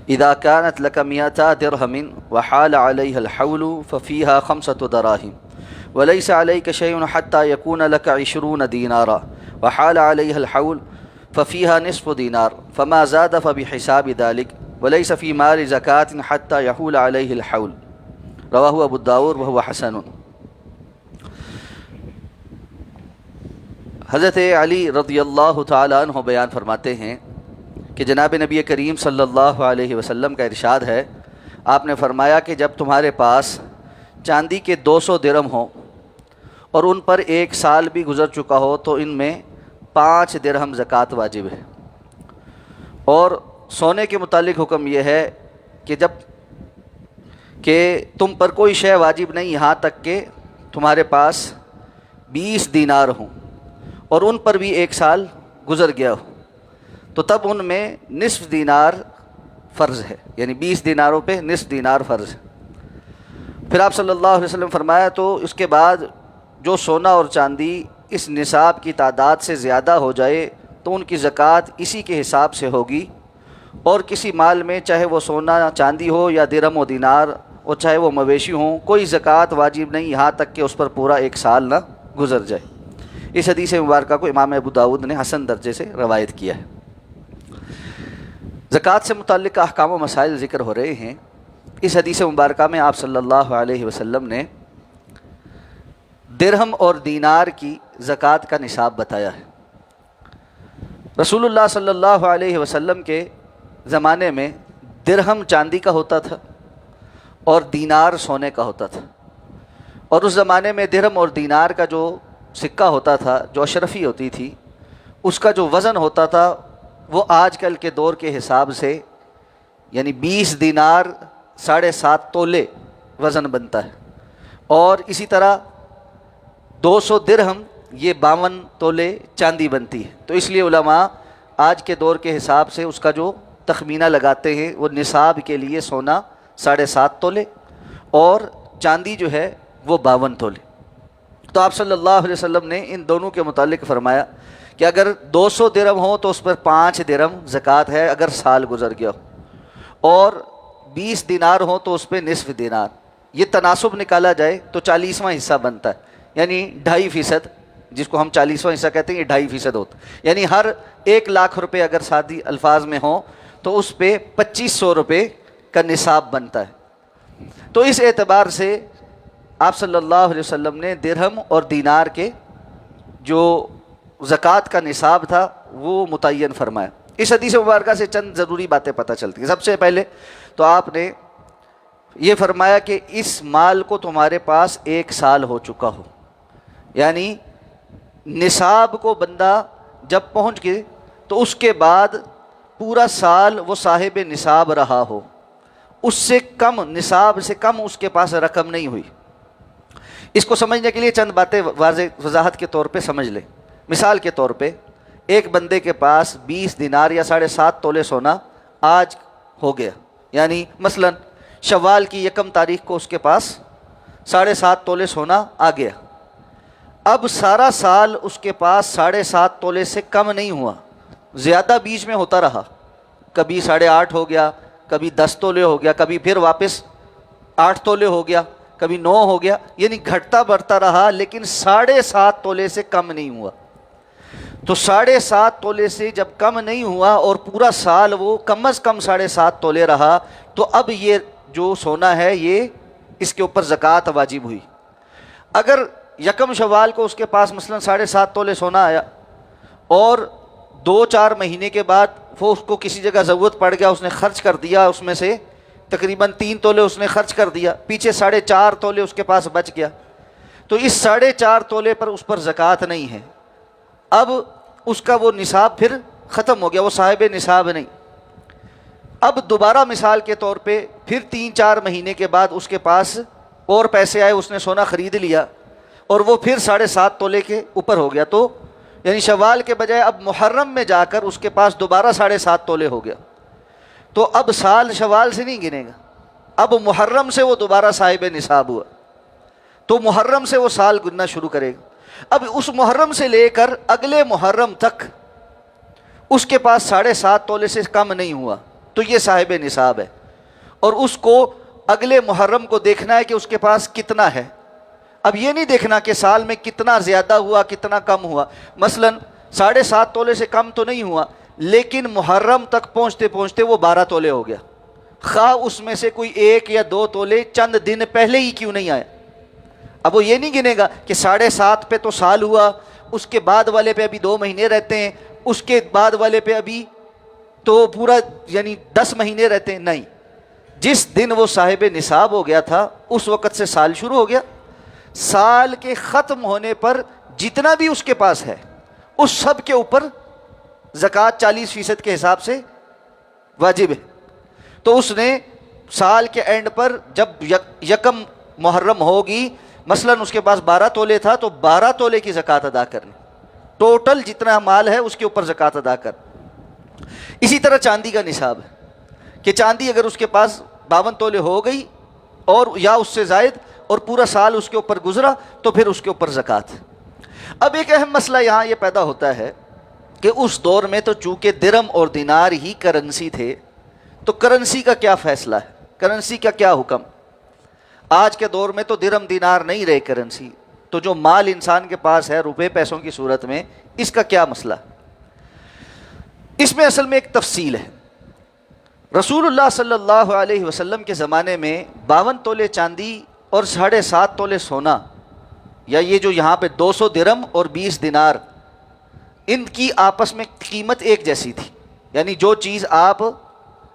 اذا كانت لك 200 درهم وحال عليها الحول ففيها 5 دراهم وليس عليك شيء حتى يكون لك 20 دينارا وحال عليها الحول ففيها نصف دينار فما زاد فبحساب ذلك وليس في مال زكاة حتى يحول عليه الحول رواہ ابو داؤد وهو حسن۔ حضرت علی رضی اللہ تعالیٰ عنہ بیان فرماتے ہیں کہ جناب نبی کریم صلی اللہ علیہ وسلم کا ارشاد ہے، آپ نے فرمایا کہ جب تمہارے پاس چاندی کے 200 درہم ہوں اور ان پر 1 سال بھی گزر چکا ہو تو ان میں 5 درہم زکوٰۃ واجب ہے۔ اور سونے کے متعلق حکم یہ ہے کہ جب کہ تم پر کوئی شے واجب نہیں یہاں تک کہ تمہارے پاس 20 دینار ہوں اور ان پر بھی 1 سال گزر گیا ہو تو تب ان میں نصف دینار فرض ہے، یعنی 20 دیناروں پہ نصف دینار فرض ہے۔ پھر آپ صلی اللہ علیہ وسلم فرمایا تو اس کے بعد جو سونا اور چاندی اس نصاب کی تعداد سے زیادہ ہو جائے تو ان کی زکوٰۃ اسی کے حساب سے ہوگی، اور کسی مال میں چاہے وہ سونا چاندی ہو یا درہم و دینار اور چاہے وہ مویشی ہوں کوئی زکوٰۃ واجب نہیں یہاں تک کہ اس پر پورا 1 سال نہ گزر جائے۔ اس حدیث مبارکہ کو امام ابو داؤد نے حسن درجے سے روایت کیا ہے۔ زکوٰۃ سے متعلق احکام و مسائل ذکر ہو رہے ہیں۔ اس حدیث مبارکہ میں آپ صلی اللہ علیہ وسلم نے درہم اور دینار کی زکوٰۃ کا نصاب بتایا ہے۔ رسول اللہ صلی اللہ علیہ وسلم کے زمانے میں درہم چاندی کا ہوتا تھا اور دینار سونے کا ہوتا تھا، اور اس زمانے میں درہم اور دینار کا جو سکہ ہوتا تھا، جو اشرفی ہوتی تھی، اس کا جو وزن ہوتا تھا وہ آج کل کے دور کے حساب سے یعنی 20 دینار 7.5 تولے وزن بنتا ہے، اور اسی طرح 200 درہم یہ 52 تولے چاندی بنتی ہے۔ تو اس لیے علماء آج کے دور کے حساب سے اس کا جو تخمینہ لگاتے ہیں وہ نصاب کے لیے سونا 7.5 تولے اور چاندی جو ہے وہ 52 تولے۔ تو آپ صلی اللہ علیہ وسلم نے ان دونوں کے متعلق فرمایا کہ اگر 200 درہم ہو تو اس پر 5 درہم زکوٰۃ ہے اگر سال گزر گیا ہو، اور 20 دینار ہو تو اس پہ نصف دینار۔ یہ تناسب نکالا جائے تو 40واں حصہ بنتا ہے، یعنی 2.5%، جس کو ہم 40واں حصہ کہتے ہیں، یہ 2.5% ہوتا ہے۔ یعنی ہر 1 لاکھ روپے اگر سادی الفاظ میں ہوں تو اس پہ 2500 روپے کا نصاب بنتا ہے۔ تو اس اعتبار سے آپ صلی اللہ علیہ وسلم نے درہم اور دینار کے جو زکوٰۃ کا نصاب تھا وہ متعین فرمایا۔ اس حدیث مبارکہ سے چند ضروری باتیں پتہ چلتی ہیں۔ سب سے پہلے تو آپ نے یہ فرمایا کہ اس مال کو تمہارے پاس 1 سال ہو چکا ہو، یعنی نصاب کو بندہ جب پہنچ گئے تو اس کے بعد پورا سال وہ صاحب نصاب رہا ہو، اس سے کم نصاب سے کم اس کے پاس رقم نہیں ہوئی۔ اس کو سمجھنے کے لیے چند باتیں واضح وضاحت کے طور پہ سمجھ لیں۔ مثال کے طور پہ ایک بندے کے پاس 20 دینار یا 7.5 تولے سونا آج ہو گیا، یعنی مثلا شوال کی 1 تاریخ کو اس کے پاس 7.5 تولے سونا آ گیا۔ اب سارا سال اس کے پاس 7.5 تولے سے کم نہیں ہوا، زیادہ بیچ میں ہوتا رہا، کبھی 8.5 ہو گیا، کبھی 10 تولے ہو گیا، کبھی پھر واپس 8 تولے ہو گیا، کبھی 9 ہو گیا، یعنی گھٹتا بڑھتا رہا لیکن 7.5 تولے سے کم نہیں ہوا۔ تو 7.5 تولے سے جب کم نہیں ہوا اور پورا سال وہ کم از کم 7.5 تولے رہا تو اب یہ جو سونا ہے یہ اس کے اوپر زکوٰۃ واجب ہوئی۔ اگر 1 شوال کو اس کے پاس مثلا 7.5 تولے سونا آیا اور 2-4 مہینے کے بعد وہ اس کو کسی جگہ ضرورت پڑ گیا، اس نے خرچ کر دیا، اس میں سے تقریباً 3 تولے اس نے خرچ کر دیا، پیچھے 4.5 تولے اس کے پاس بچ گیا، تو اس 4.5 تولے پر اس پر زکوٰۃ نہیں ہے۔ اب اس کا وہ نصاب پھر ختم ہو گیا، وہ صاحب نصاب نہیں۔ اب دوبارہ مثال کے طور پہ پھر 3-4 مہینے کے بعد اس کے پاس اور پیسے آئے، اس نے سونا خرید لیا اور وہ پھر 7.5 تولے کے اوپر ہو گیا، تو یعنی شوال کے بجائے اب محرم میں جا کر اس کے پاس دوبارہ 7.5 تولے ہو گیا، تو اب سال شوال سے نہیں گنے گا، اب محرم سے وہ دوبارہ صاحب نصاب ہوا، تو محرم سے وہ سال گننا شروع کرے گا۔ اب اس محرم سے لے کر اگلے محرم تک اس کے پاس 7.5 تولے سے کم نہیں ہوا، تو یہ صاحب نصاب ہے، اور اس کو اگلے محرم کو دیکھنا ہے کہ اس کے پاس کتنا ہے۔ اب یہ نہیں دیکھنا کہ سال میں کتنا زیادہ ہوا کتنا کم ہوا، مثلا 7.5 تولے سے کم تو نہیں ہوا، لیکن محرم تک پہنچتے پہنچتے وہ 12 تولے ہو گیا، خواہ اس میں سے کوئی 1 یا 2 تولے چند دن پہلے ہی کیوں نہیں آئے۔ اب وہ یہ نہیں گنے گا کہ 7.5 پہ تو سال ہوا، اس کے بعد والے پہ ابھی 2 مہینے رہتے ہیں، اس کے بعد والے پہ ابھی تو پورا یعنی 10 مہینے رہتے ہیں، نہیں، جس دن وہ صاحب نصاب ہو گیا تھا اس وقت سے سال شروع ہو گیا۔ سال کے ختم ہونے پر جتنا بھی اس کے پاس ہے اس سب کے اوپر زکوٰۃ 40% کے حساب سے واجب ہے۔ تو اس نے سال کے اینڈ پر جب یکم محرم ہوگی، مثلا اس کے پاس 12 تولے تھا تو 12 تولے کی زکوٰۃ ادا کرنی، ٹوٹل جتنا مال ہے اس کے اوپر زکوٰۃ ادا کر۔ اسی طرح چاندی کا نصاب ہے کہ چاندی اگر اس کے پاس 52 تولے ہو گئی اور یا اس سے زائد اور پورا سال اس کے اوپر گزرا تو پھر اس کے اوپر زکوٰۃ۔ اب ایک اہم مسئلہ یہاں یہ پیدا ہوتا ہے کہ اس دور میں تو چونکہ درہم اور دینار ہی کرنسی تھے، تو کرنسی کا کیا فیصلہ ہے، کرنسی کا کیا حکم؟ آج کے دور میں تو درہم دینار نہیں رہے کرنسی، تو جو مال انسان کے پاس ہے روپے پیسوں کی صورت میں، اس کا کیا مسئلہ؟ اس میں اصل میں ایک تفصیل ہے۔ رسول اللہ صلی اللہ علیہ وسلم کے زمانے میں 52 تولے چاندی اور 7.5 تولے سونا، یا یہ جو یہاں پہ 200 درہم اور 20 دینار، ان کی آپس میں قیمت ایک جیسی تھی، یعنی جو چیز آپ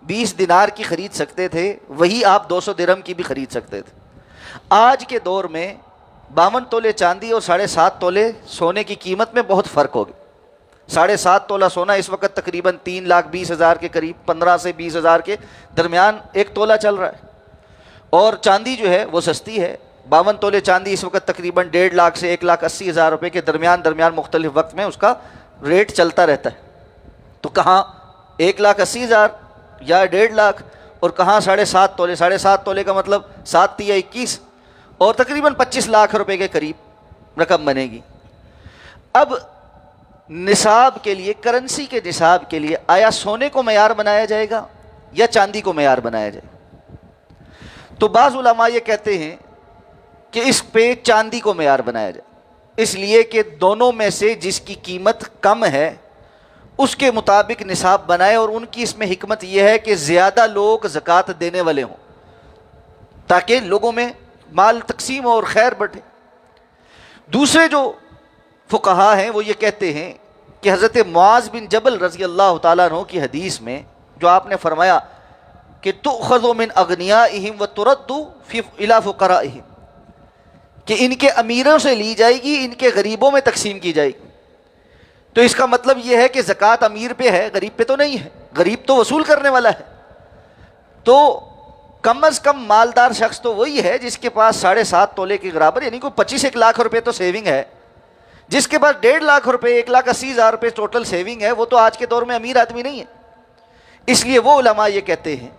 20 دینار کی خرید سکتے تھے وہی آپ 200 درہم کی بھی خرید سکتے تھے۔ آج کے دور میں 52 تولے چاندی اور 7.5 تولے سونے کی قیمت میں بہت فرق ہو گیا۔ 7.5 تولہ سونا اس وقت تقریباً 3,20,000 کے قریب، 15 سے 20,000 کے درمیان ایک تولہ چل رہا ہے، اور چاندی جو ہے وہ سستی ہے۔ 52 تولے چاندی اس وقت تقریباً 1.5 لاکھ سے 1,80,000 روپے کے درمیان مختلف وقت میں اس کا ریٹ چلتا رہتا ہے۔ تو کہاں 1,80,000 یا 1.5 لاکھ، اور کہاں 7.5 تولے۔ 7.5 تولے کا مطلب 7 یا 21، اور تقریباً 25 لاکھ روپے کے قریب رقم بنے گی۔ اب نصاب کے لیے، کرنسی کے نصاب کے لیے، آیا سونے کو معیار بنایا جائے گا یا چاندی کو معیار بنایا جائے گا؟ تو بعض علماء یہ کہتے ہیں کہ اس پہ چاندی کو معیار بنایا جائے، اس لیے کہ دونوں میں سے جس کی قیمت کم ہے اس کے مطابق نصاب بنائے، اور ان کی اس میں حکمت یہ ہے کہ زیادہ لوگ زکوٰۃ دینے والے ہوں تاکہ لوگوں میں مال تقسیم ہو اور خیر بڑھے۔ دوسرے جو فقہا ہیں وہ یہ کہتے ہیں کہ حضرت معاذ بن جبل رضی اللہ تعالیٰ عنہ کی حدیث میں جو آپ نے فرمایا کہ تؤخذ من اغنیائہم وترد فی الی فقرائہم، کہ ان کے امیروں سے لی جائے گی، ان کے غریبوں میں تقسیم کی جائے گی، تو اس کا مطلب یہ ہے کہ زکوٰۃ امیر پہ ہے، غریب پہ تو نہیں ہے، غریب تو وصول کرنے والا ہے۔ تو کم از کم مالدار شخص تو وہی ہے جس کے پاس 7.5 تولے کے برابر، یعنی کوئی 25 لاکھ روپے تو سیونگ ہے۔ جس کے پاس 1.5 لاکھ روپے، 1,80,000 روپے ٹوٹل سیونگ ہے، وہ تو آج کے دور میں امیر آدمی نہیں ہے۔ اس لیے وہ علماء یہ کہتے ہیں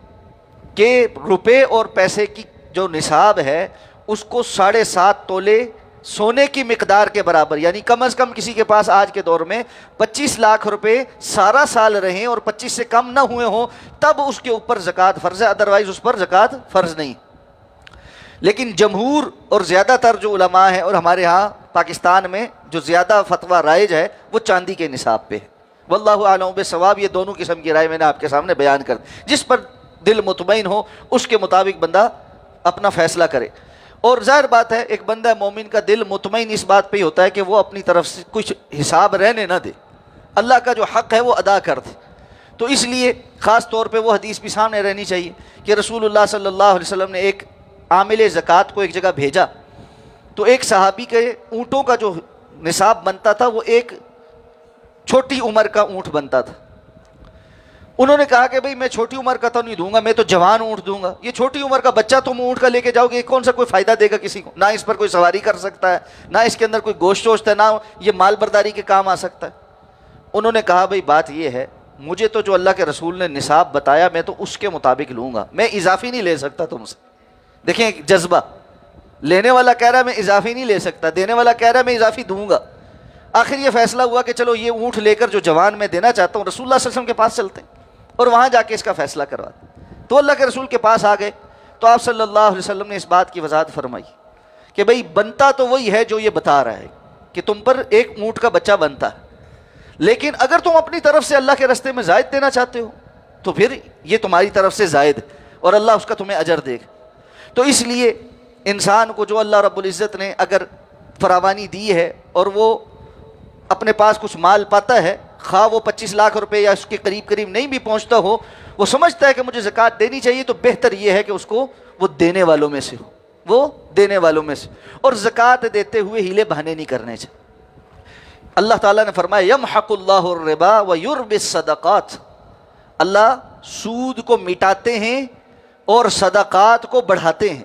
کہ روپے اور پیسے کی جو نصاب ہے اس کو 7.5 تولے سونے کی مقدار کے برابر، یعنی کم از کم کسی کے پاس آج کے دور میں 25 لاکھ روپے سارا سال رہیں اور 25 سے کم نہ ہوئے ہوں، تب اس کے اوپر زکوٰۃ فرض ہے، ادروائز اس پر زکوٰۃ فرض نہیں۔ لیکن جمہور اور زیادہ تر جو علماء ہیں، اور ہمارے ہاں پاکستان میں جو زیادہ فتویٰ رائج ہے وہ چاندی کے نصاب پہ ہے۔ واللہ اعلم بالصواب۔ یہ دونوں قسم کی رائے میں نے آپ کے سامنے بیان کر دی، جس پر دل مطمئن ہو اس کے مطابق بندہ اپنا فیصلہ کرے۔ اور ظاہر بات ہے ایک بندہ مومن کا دل مطمئن اس بات پہ ہی ہوتا ہے کہ وہ اپنی طرف سے کچھ حساب رہنے نہ دے، اللہ کا جو حق ہے وہ ادا کر دے۔ تو اس لیے خاص طور پہ وہ حدیث بھی سامنے رہنی چاہیے کہ رسول اللہ صلی اللہ علیہ وسلم نے ایک عامل زکوٰۃ کو ایک جگہ بھیجا، تو ایک صحابی کے اونٹوں کا جو نصاب بنتا تھا وہ ایک چھوٹی عمر کا اونٹ بنتا تھا۔ انہوں نے کہا کہ بھئی میں چھوٹی عمر کا تو نہیں دوں گا، میں تو جوان اونٹ دوں گا۔ یہ چھوٹی عمر کا بچہ تم اونٹ کا لے کے جاؤ گے، کون سا کوئی فائدہ دے گا کسی کو؟ نہ اس پر کوئی سواری کر سکتا ہے، نہ اس کے اندر کوئی گوشت ووشت ہے، نہ یہ مال برداری کے کام آ سکتا ہے۔ انہوں نے کہا بھئی بات یہ ہے، مجھے تو جو اللہ کے رسول نے نصاب بتایا میں تو اس کے مطابق لوں گا، میں اضافی نہیں لے سکتا تم سے۔ دیکھیں جذبہ، لینے والا کہہ رہا ہے میں اضافی نہیں لے سکتا، دینے والا کہہ رہا ہے میں اضافی دوں گا۔ آخر یہ فیصلہ ہوا کہ چلو یہ اونٹ لے کر جو جوان میں دینا چاہتا ہوں رسول اللہ صلی اللہ علیہ وسلم کے پاس چلتے ہیں۔ اور وہاں جا کے اس کا فیصلہ کرواتے. تو اللہ کے رسول کے پاس آ گئے تو آپ صلی اللہ علیہ وسلم نے اس بات کی وضاحت فرمائی کہ بھئی بنتا تو وہی ہے جو یہ بتا رہا ہے کہ تم پر ایک اونٹ کا بچہ بنتا ہے، لیکن اگر تم اپنی طرف سے اللہ کے راستے میں زائد دینا چاہتے ہو تو پھر یہ تمہاری طرف سے زائد اور اللہ اس کا تمہیں اجر دے گا. تو اس لیے انسان کو جو اللہ رب العزت نے اگر فراوانی دی ہے اور وہ اپنے پاس کچھ مال پاتا ہے، خواہ وہ 25 لاکھ روپے یا اس کے قریب نہیں بھی پہنچتا ہو، وہ سمجھتا ہے کہ مجھے زکوٰۃ دینی چاہیے، تو بہتر یہ ہے کہ اس کو وہ دینے والوں میں سے ہو، وہ دینے والوں میں سے. اور زکوٰۃ دیتے ہوئے ہیلے بہانے نہیں کرنے چاہیے. اللہ تعالیٰ نے فرمایا یمحق اللہ الربا ویربی الصدقات، اللہ سود کو مٹاتے ہیں اور صدقات کو بڑھاتے ہیں.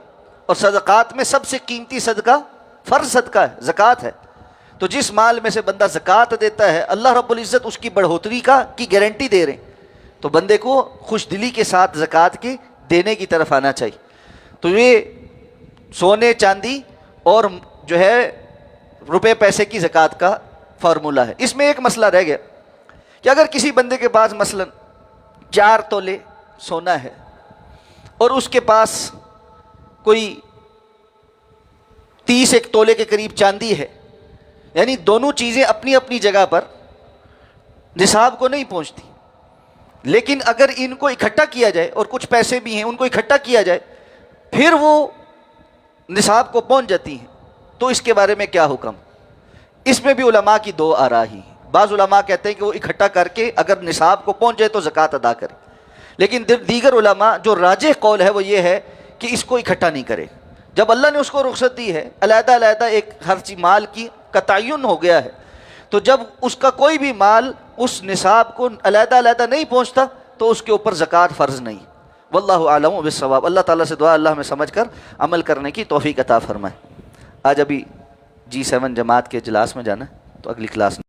اور صدقات میں سب سے قیمتی صدقہ فرض صدقہ ہے، زکوٰۃ ہے. تو جس مال میں سے بندہ زکوٰۃ دیتا ہے اللہ رب العزت اس کی بڑھوتری کی گارنٹی دے رہے ہیں، تو بندے کو خوش دلی کے ساتھ زکوٰۃ کے دینے کی طرف آنا چاہیے. تو یہ سونے چاندی اور جو ہے روپے پیسے کی زکوٰۃ کا فارمولہ ہے. اس میں ایک مسئلہ رہ گیا کہ اگر کسی بندے کے پاس مثلا 4 تولے سونا ہے اور اس کے پاس کوئی 30 ایک تولے کے قریب چاندی ہے، یعنی دونوں چیزیں اپنی اپنی جگہ پر نصاب کو نہیں پہنچتی، لیکن اگر ان کو اکٹھا کیا جائے اور کچھ پیسے بھی ہیں ان کو اکٹھا کیا جائے پھر وہ نصاب کو پہنچ جاتی ہیں، تو اس کے بارے میں کیا حکم؟ اس میں بھی علماء کی 2 آراء ہی ہیں. بعض علماء کہتے ہیں کہ وہ اکٹھا کر کے اگر نصاب کو پہنچ جائے تو زکوٰۃ ادا کرے، لیکن دیگر علماء جو راجح قول ہے وہ یہ ہے کہ اس کو اکٹھا نہیں کرے. جب اللہ نے اس کو رخصت دی ہے، علیحدہ علیحدہ ایک ہر چیز مال کا تعین ہو گیا ہے، تو جب اس کا کوئی بھی مال اس نصاب کو علیحدہ علیحدہ نہیں پہنچتا تو اس کے اوپر زکوٰۃ فرض نہیں. واللہ اعلم بالصواب. اللہ تعالیٰ سے دعا اللہ ہمیں سمجھ کر عمل کرنے کی توفیق عطا فرمائے. آج ابھی G7 جماعت کے اجلاس میں جانا ہے، تو اگلی کلاس میں